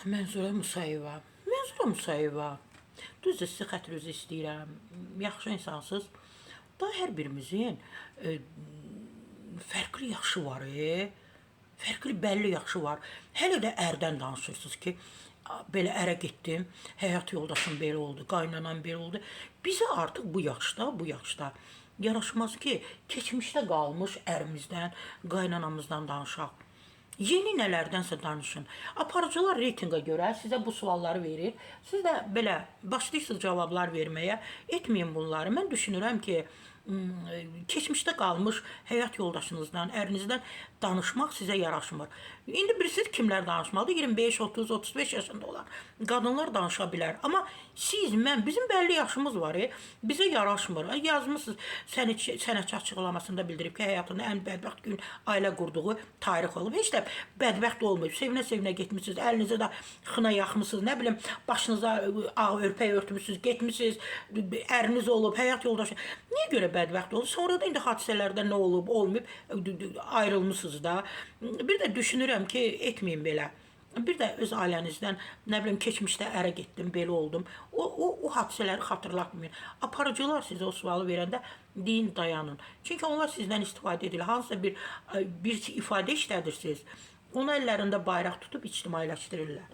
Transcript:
Mənzurə Musayeva. Mənzurə Musayeva. Düzdür, sizi xətrinizi istəyirəm. Yaxşı insansınız. Da hər birimizin fərqli yaxşı var. Fərqli bəlli yaxşı var. Hələ də ərdən danışırsınız ki, belə ərə getdim, həyat yoldaşım belə oldu, qaynanam belə oldu. Bizə artıq bu yaşda yaraşmaz ki, keçmişdə qalmış ərimizdən, qaynanamızdan danışaq. Yeni nələrdənsə danışın. Aparıcılar reytinqa görə sizə bu sualları verir. Siz də belə başlayırsınız cavablar verməyə. Etməyin bunları. Mən düşünürəm ki, keçmişdə qalmış həyat yoldaşınızdan, ərinizdən danışmaq sizə yaraşmır. İndi bilirsiniz kimlər danışmalıdır? 25, 30, 35 yaşında olan qadınlar danışa bilər. Amma siz, mən, bizim bəlli yaşımız var. Bizə yaraşmır. Yazmışsınız, sənətçi açıqlamasında bildirib ki, həyatında ən bədbəxt gün ailə qurduğu tarix olub. Heç də bədbəxt olmayıb. Sevinə-sevinə getmişsiniz, əlinizə də xına yaxmısınız, nə bilim, başınıza ağ örpək örtmüşsünüz, getmişsiniz, əriniz olub, həyat yoldaşı. Niyə görə bədbəxt olub? Sonra da indi hadisələrdə nə olub, olmayıb, ayrılmışsınız da. Bir də düşünürəm ki, etməyin belə. Bir də öz ailənizdən, nə bilim, keçmişdə ərə getdim, belə oldum. O hadisələri xatırlatmayın. Aparıcılar sizə o sualı verəndə deyin, dayanın. Çünki onlar sizdən istifadə edirlər. Hansısa bir ifadə işlədirsiniz. Onu əllərində bayraq tutub ictimailəşdirirlər.